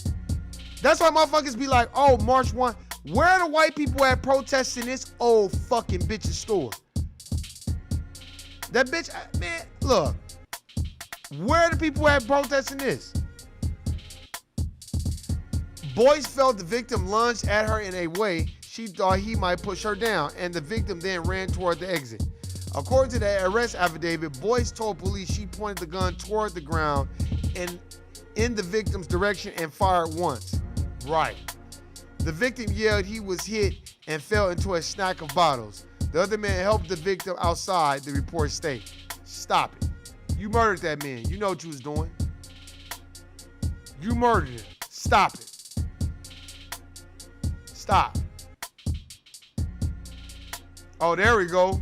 [SPEAKER 1] That's why motherfuckers be like, oh, March 1. Where are the white people at protesting this old fucking bitch's store? That bitch, man, look. Where are the people at protesting this? Boyce felt the victim lunged at her in a way she thought he might push her down, and the victim then ran toward the exit. According to the arrest affidavit, Boyce told police she pointed the gun toward the ground and in the victim's direction and fired once. Right. The victim yelled he was hit and fell into a stack of bottles. The other man helped the victim outside, the report states. Stop it. You murdered that man. You know what you was doing. You murdered him. Stop it. Stop. Oh, there we go.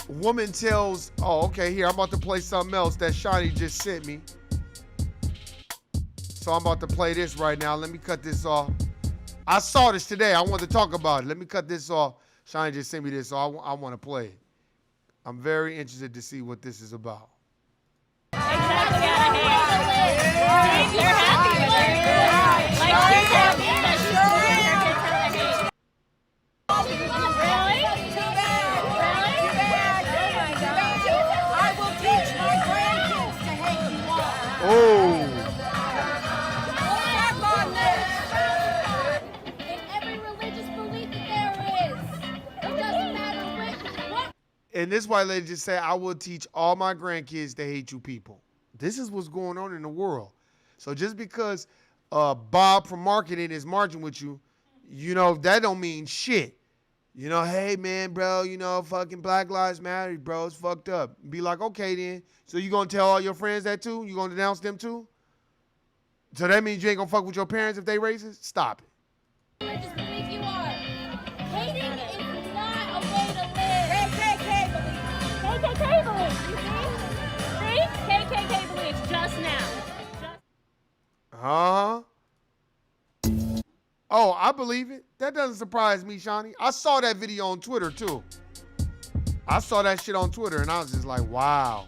[SPEAKER 1] Woman tells, oh, okay, here, I'm about to play something else that Shani just sent me. So I'm about to play this right now. Let me cut this off. I saw this today. I wanted to talk about it. Let me cut this off. Shani just sent me this, so I want to play it. I'm very interested to see what this is about.
[SPEAKER 5] Exactly. They're happy with her. Like, she's happy that she's doing her kids her age. Really?
[SPEAKER 6] I will teach my grandkids to hate you all.
[SPEAKER 1] Oh.
[SPEAKER 5] In every religious belief that there is, it doesn't matter what.
[SPEAKER 1] And this white lady just said, I will teach all my grandkids to hate you people. This is what's going on in the world. So just because Bob from marketing is marching with you, you know, that don't mean shit. You know, hey, man, bro, you know, fucking Black Lives Matter, bro, it's fucked up. Be like, okay, then. So you going to tell all your friends that too? You going to denounce them too? So that means you ain't going to fuck with your parents if they racist? Stop it.
[SPEAKER 6] now.
[SPEAKER 1] Huh? Oh, I believe it. That doesn't surprise me, Shawnee. I saw that video on Twitter, too. I saw that shit on Twitter, and I was just like, wow.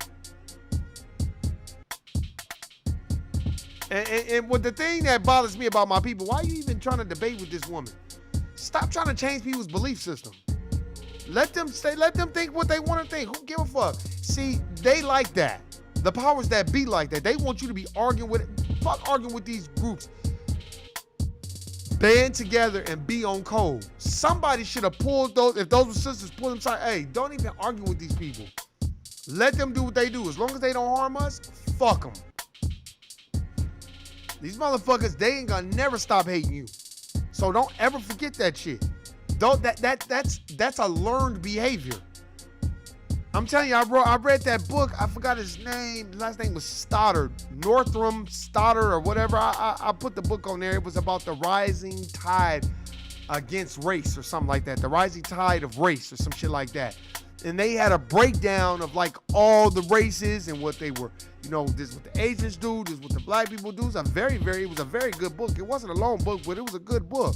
[SPEAKER 1] And what the thing that bothers me about my people, why are you even trying to debate with this woman? Stop trying to change people's belief system. Let them think what they want to think. Who give a fuck? See, they like that. The powers that be like that. They want you to be arguing with these groups. Band together and be on code. Somebody should have pulled those, if those were sisters, pull them aside. Hey, don't even argue with these people. Let them do what they do. As long as they don't harm us, fuck them. These motherfuckers, they ain't gonna never stop hating you. So don't ever forget that shit. That's a learned behavior. I'm telling you, I read that book. I forgot his name. His last name was Stoddard. Northam Stoddard or whatever. I put the book on there. It was about the rising tide against race or something like that. The rising tide of race or some shit like that. And they had a breakdown of like all the races and what they were, you know, this is what the Asians do, this is what the black people do. It was a very good book. It wasn't a long book, but it was a good book.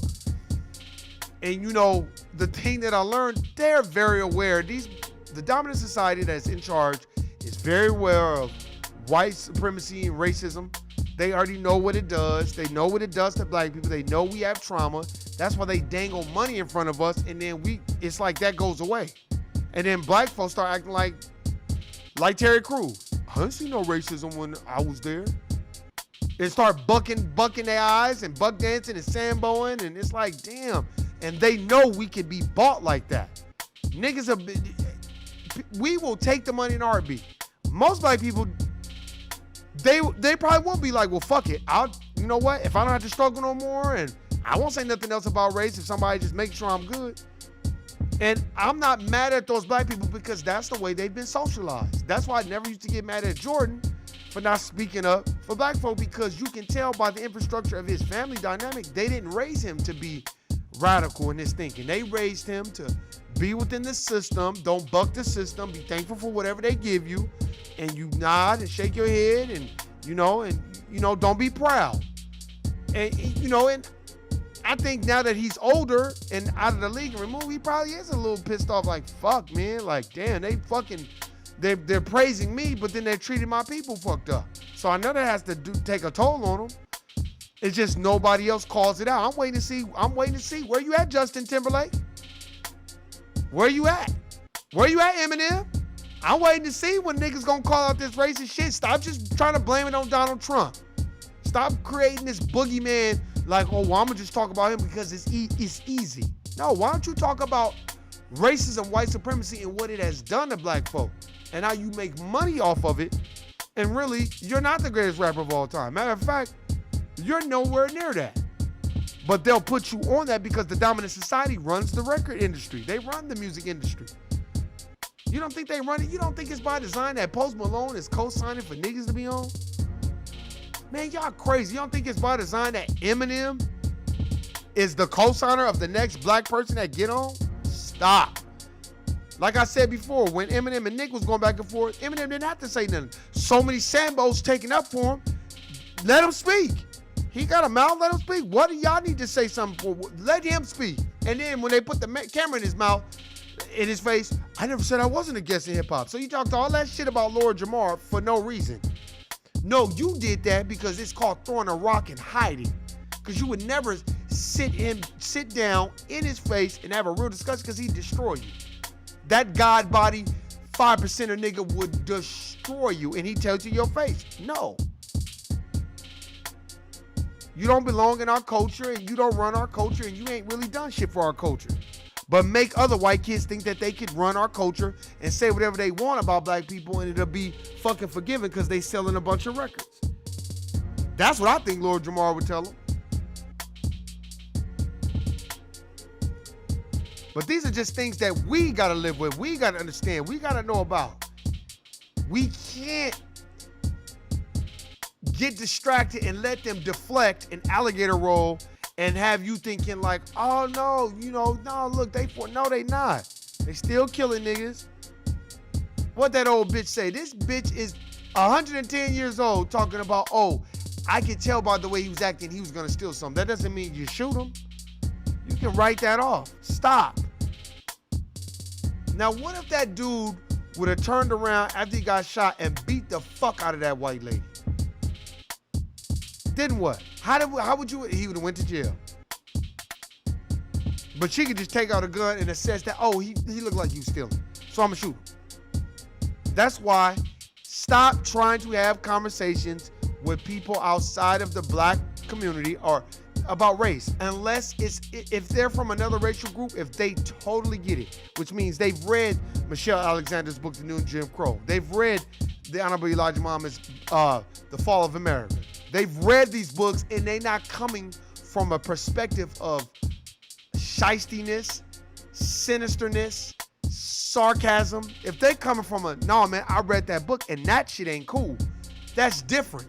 [SPEAKER 1] And you know, the thing that I learned, they're very aware. The dominant society that's in charge is very aware of white supremacy and racism. They already know what it does. They know what it does to black people. They know we have trauma. That's why they dangle money in front of us, and then it's like that goes away. And then black folks start acting like Terry Crews. I didn't see no racism when I was there. They start bucking their eyes and buck dancing and samboing, and it's like, damn. And they know we could be bought like that. Niggas we will take the money in a heartbeat. Most black people, they probably won't be like, well, fuck it. You know what? If I don't have to struggle no more, and I won't say nothing else about race if somebody just makes sure I'm good. And I'm not mad at those black people because that's the way they've been socialized. That's why I never used to get mad at Jordan for not speaking up for black folk, because you can tell by the infrastructure of his family dynamic, they didn't raise him to be radical in his thinking. They raised him to be within the system, don't buck the system, be thankful for whatever they give you, and you nod and shake your head and don't be proud. And I think now that he's older and out of the league and removed, he probably is a little pissed off, like, fuck, man, like, damn, they're praising me, but then they're treating my people fucked up. So I know that has to take a toll on them. It's just nobody else calls it out. I'm waiting to see where you at, Justin Timberlake. Where you at? Where you at, Eminem? I'm waiting to see when niggas gonna call out this racist shit. Stop just trying to blame it on Donald Trump. Stop creating this boogeyman like, oh, well, I'm gonna just talk about him because it's easy. No, why don't you talk about racism, white supremacy, and what it has done to black folk, and how you make money off of it, and really, you're not the greatest rapper of all time. Matter of fact, you're nowhere near that. But they'll put you on that because the dominant society runs the record industry. They run the music industry. You don't think they run it? You don't think it's by design that Post Malone is co-signing for niggas to be on? Man, y'all crazy. You don't think it's by design that Eminem is the co-signer of the next black person that get on? Stop. Like I said before, when Eminem and Nick was going back and forth, Eminem didn't have to say nothing. So many Sambos taking up for him. Let him speak. He got a mouth, let him speak. What do y'all need to say something for? Let him speak. And then when they put the camera in his mouth, in his face, I never said I wasn't against hip hop. So you talked all that shit about Lord Jamar for no reason. No, you did that because it's called throwing a rock and hiding. Because you would never sit down in his face and have a real discussion because he'd destroy you. That God body 5%er nigga would destroy you, and he tells you your face. No. You don't belong in our culture, and you don't run our culture, and you ain't really done shit for our culture. But make other white kids think that they could run our culture and say whatever they want about black people, and it'll be fucking forgiven because they selling a bunch of records. That's what I think Lord Jamar would tell them. But these are just things that we gotta live with. We gotta understand. We gotta know about. We can't get distracted and let them deflect an alligator roll and have you thinking like, oh no, no, look, no, they not. They still killing niggas. What that old bitch say? This bitch is 110 years old talking about, oh, I could tell by the way he was acting he was going to steal something. That doesn't mean you shoot him. You can write that off. Stop. Now, what if that dude would have turned around after he got shot and beat the fuck out of that white lady? Then what? How would you? He would have went to jail. But she could just take out a gun and assess that, oh, he looked like he was stealing, so I'm gonna shoot him. That's why stop trying to have conversations with people outside of the black community or about race, unless if they're from another racial group, if they totally get it, which means they've read Michelle Alexander's book, The New Jim Crow. They've read the Honorable Elijah Muhammad's The Fall of America. They've read these books and they're not coming from a perspective of shystiness, sinisterness, sarcasm. If they coming from a, no man, I read that book and that shit ain't cool, that's different.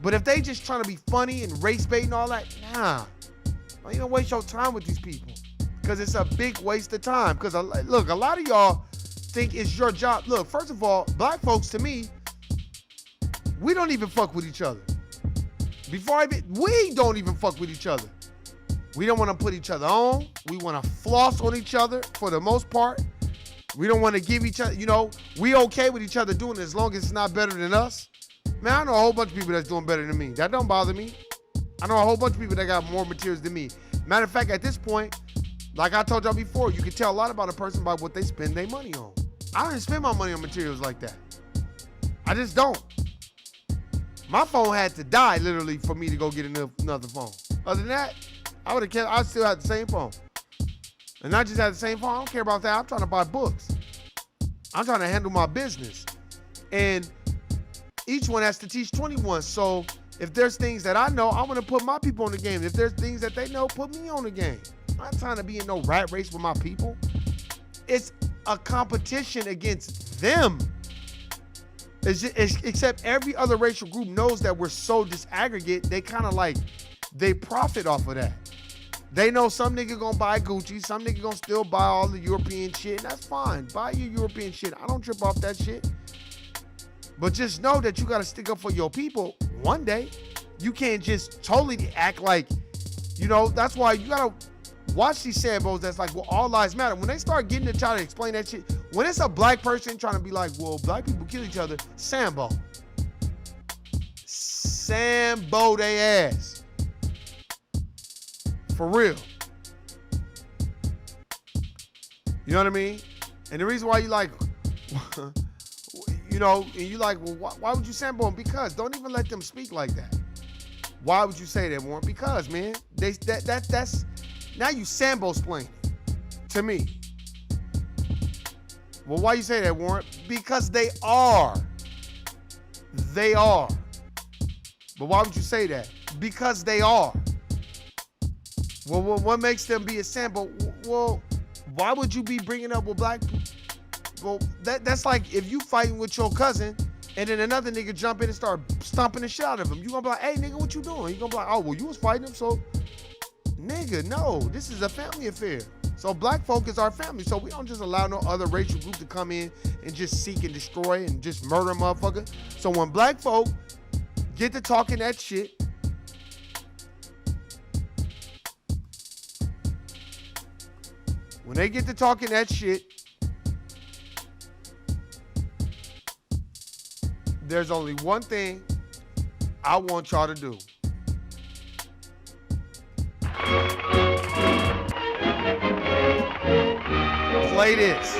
[SPEAKER 1] But if they just trying to be funny and race bait and all that, nah. Don't even waste your time with these people, because it's a big waste of time. Because look, a lot of y'all think it's your job. Look, first of all, black folks, to me, we don't even fuck with each other. We don't even fuck with each other. We don't want to put each other on. We want to floss on each other for the most part. We don't want to give each other, we okay with each other doing it as long as it's not better than us. Man, I know a whole bunch of people that's doing better than me. That don't bother me. I know a whole bunch of people that got more materials than me. Matter of fact, at this point, like I told y'all before, you can tell a lot about a person by what they spend their money on. I don't spend my money on materials like that. I just don't. My phone had to die literally for me to go get another phone. Other than that, I still had the same phone. And I just had the same phone. I don't care about that. I'm trying to buy books. I'm trying to handle my business. And each one has to teach 21. So if there's things that I know, I want to put my people on the game. If there's things that they know, put me on the game. I'm not trying to be in no rat race with my people. It's a competition against them. Except every other racial group knows that we're so disaggregate, they kind of like, they profit off of that. They know some nigga gonna buy Gucci, some nigga gonna still buy all the European shit, and that's fine. Buy your European shit. I don't trip off that shit. But just know that you gotta stick up for your people one day. You can't just totally act like, that's why you gotta watch these Sambos that's like, well, all lives matter. When they start getting to try to explain that shit, when it's a black person trying to be like, well, black people kill each other, Sambo they ass. For real. You know what I mean? And the reason why you like, and you like, well, why would you Sambo them? Because don't even let them speak like that. Why would you say that, Warren? Because, man, that's now you Sambo-splaining to me. Well, why you say that, Warren? Because they are. They are. But why would you say that? Because they are. Well, what makes them be a Sambo? Well, why would you be bringing up with black people? Well, that's like if you fighting with your cousin and then another nigga jump in and start stomping the shit out of him. You gonna be like, hey, nigga, what you doing? You gonna be like, oh, well, you was fighting him, so nigga, no, this is a family affair. So black folk is our family. So we don't just allow no other racial group to come in and just seek and destroy and just murder a motherfucker. So when black folk get to talking that shit, when they get to talking that shit, there's only one thing I want y'all to do. Play this.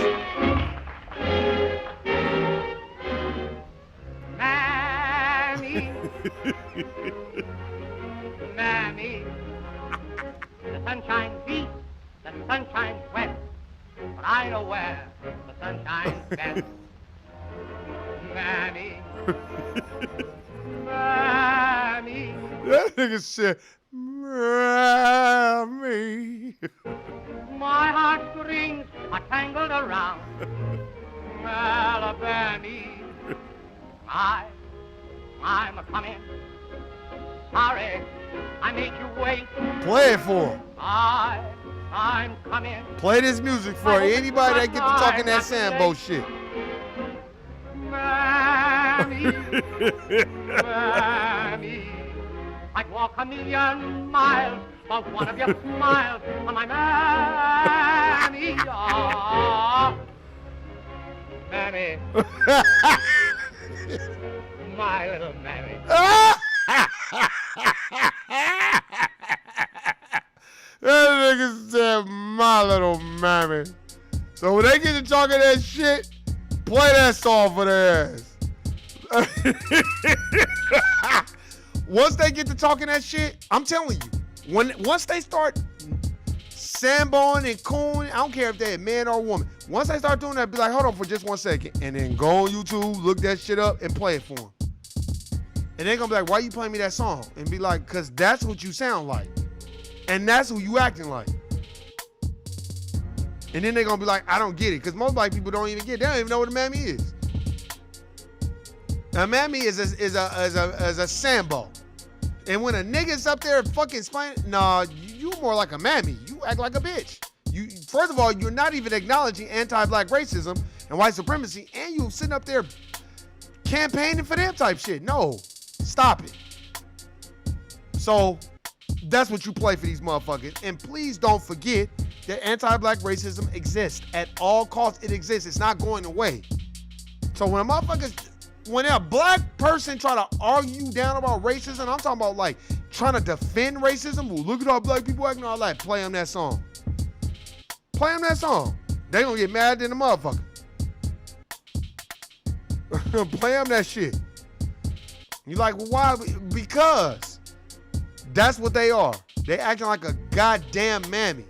[SPEAKER 7] Mammy, Mammy, the sun shines east, the sun shines west, but I know where the sun shines best. Mammy, Mammy.
[SPEAKER 1] That nigga said, Mammy.
[SPEAKER 7] My heartstrings are tangled around Alabama. I'm a coming. Sorry, I made you wait.
[SPEAKER 1] Play it for him.
[SPEAKER 7] I'm coming.
[SPEAKER 1] Play this music for anybody that get to talking that Sambo shit.
[SPEAKER 7] Mammy. Mammy, I'd walk a million miles for one of your smiles, my Mammy. Oh, Mammy. My little Mammy.
[SPEAKER 1] That nigga said, my little mammy. So when they get to talking that shit, play that song for their ass. Once they get to talking that shit, I'm telling you, once they start samboing and cooning, I don't care if they're a man or a woman. Once they start doing that, be like, hold on for just 1 second, and then go on YouTube, look that shit up, and play it for them. And they're gonna be like, why you playing me that song? And be like, cause that's what you sound like. And that's who you acting like. And then they're gonna be like, I don't get it. Cause most black people don't even get it. They don't even know what a mammy is. A mammy is a sambo. And when a nigga's up there fucking explaining, nah, you more like a mammy. You act like a bitch. You, first of all, you're not even acknowledging anti-black racism and white supremacy, and you sitting up there campaigning for them type shit. No, stop it. So that's what you play for these motherfuckers. And please don't forget that anti-black racism exists. At all costs, it exists. It's not going away. So when a black person try to argue down about racism, I'm talking about like trying to defend racism. Well, look at how black people acting, all that. Play them that song. Play them that song. They gonna get mad than the motherfucker. Play them that shit. You like, well, why? Because that's what they are. They acting like a goddamn mammy.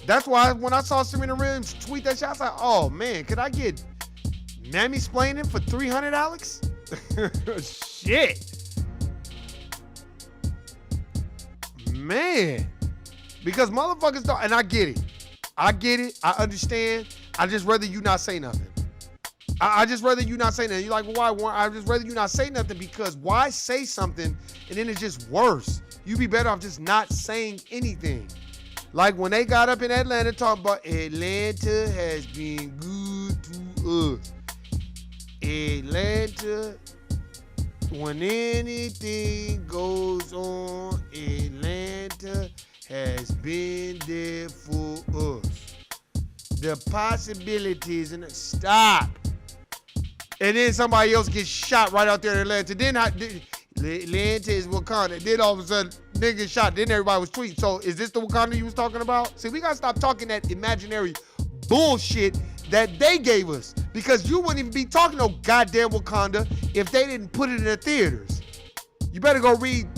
[SPEAKER 1] That's why when I saw Serena Williams tweet that shit, I was like, oh man, could I get mammy splaining for $300, Alex? Shit. Man. Because motherfuckers don't, and I get it. I understand. I just rather you not say nothing. I just rather you not say nothing. You're like, well, why, Warren? I just rather you not say nothing, because why say something and then it's just worse? You'd be better off just not saying anything. Like when they got up in Atlanta talking about Atlanta has been good to us. Atlanta, when anything goes on, Atlanta has been there for us. The possibilities and stop. And then somebody else gets shot right out there in Atlanta. Then Atlanta is Wakanda. Then all of a sudden, nigga shot. Then everybody was tweeting. So is this the Wakanda you was talking about? See, we gotta stop talking that imaginary bullshit that they gave us. Because you wouldn't even be talking no goddamn Wakanda if they didn't put it in the theaters. You better go read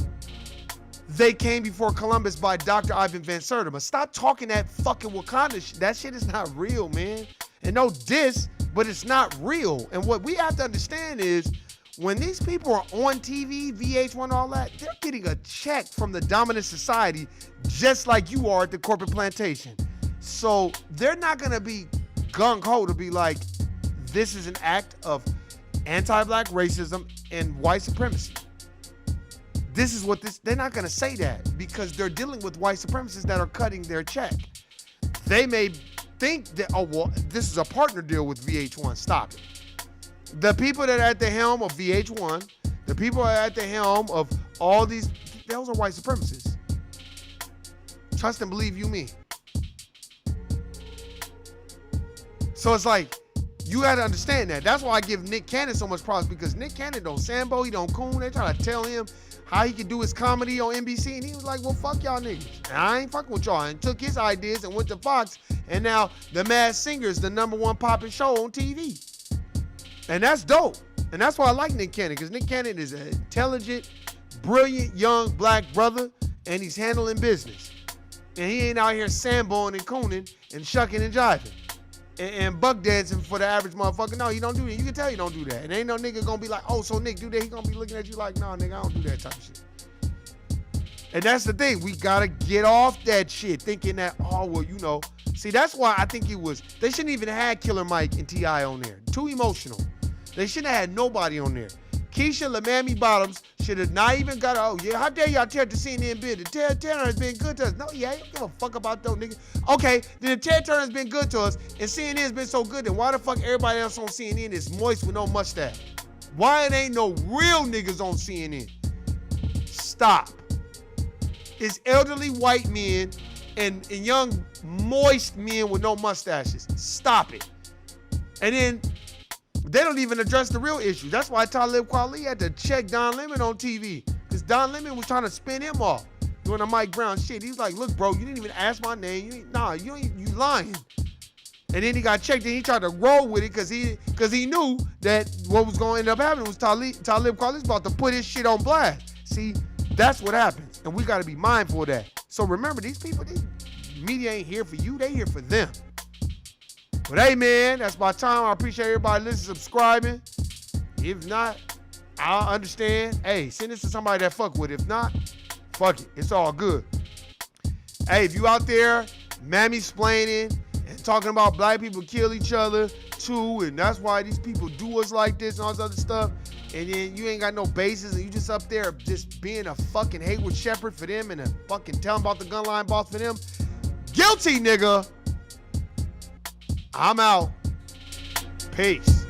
[SPEAKER 1] They Came Before Columbus by Dr. Ivan Van Sertima. Stop talking that fucking Wakanda shit. That shit is not real, man. And no diss, but it's not real. And what we have to understand is when these people are on TV, VH1, all that, they're getting a check from the dominant society just like you are at the corporate plantation. So they're not going to be gung-ho to be like, this is an act of anti-black racism and white supremacy. This is what they're not going to say that because they're dealing with white supremacists that are cutting their check. They may think that, oh, well, this is a partner deal with VH1. Stop it. The people that are at the helm of VH1, the people that are at the helm of all these, those are white supremacists. Trust and believe you me. So it's like, you got to understand that. That's why I give Nick Cannon so much props, because Nick Cannon don't sambo, he don't coon. They try to tell him how he could do his comedy on NBC, and he was like, well, fuck y'all niggas. And I ain't fucking with y'all. And took his ideas and went to Fox, and now The Masked Singer is the #1 popping show on TV. And that's dope. And that's why I like Nick Cannon, because Nick Cannon is an intelligent, brilliant, young black brother, and he's handling business. And he ain't out here samboing and cooning and shucking and jiving. And buck dancing for the average motherfucker. No, you don't do that. You can tell you don't do that. And ain't no nigga gonna be like, oh, so Nick do that. He gonna be looking at you like, nah, nigga, I don't do that type of shit. And that's the thing. We gotta get off that shit thinking that, oh, well, you know. See, that's why I think they shouldn't even have Killer Mike and T.I. on there. Too emotional. They shouldn't have had nobody on there. Keisha LaMamie Bottoms should have not even got, oh, yeah, how dare y'all tear the CNN bid? The Ted Turner has been good to us. No, yeah, you don't give a fuck about those niggas. Okay, then the Ted Turner has been good to us, and CNN has been so good, then why the fuck everybody else on CNN is moist with no mustache? Why it ain't no real niggas on CNN? Stop. It's elderly white men and young moist men with no mustaches. Stop it. And then they don't even address the real issue. That's why Talib Kweli had to check Don Lemon on TV. Because Don Lemon was trying to spin him off doing the Mike Brown shit. He was like, look, bro, you didn't even ask my name. You lying. And then he got checked and he tried to roll with it because he knew that what was going to end up happening was Talib Kweli was about to put his shit on blast. See, that's what happens. And we got to be mindful of that. So remember, these media ain't here for you. They here for them. But hey, man, that's my time. I appreciate everybody listening, subscribing. If not, I'll understand. Hey, send this to somebody that fuck with it. If not, fuck it. It's all good. Hey, if you out there mammy-splaining and talking about black people kill each other too, and that's why these people do us like this and all this other stuff, and then you ain't got no basis and you just up there just being a fucking Hayward Shepherd for them and a fucking telling about the gun line boss for them, guilty, nigga. I'm out. Peace.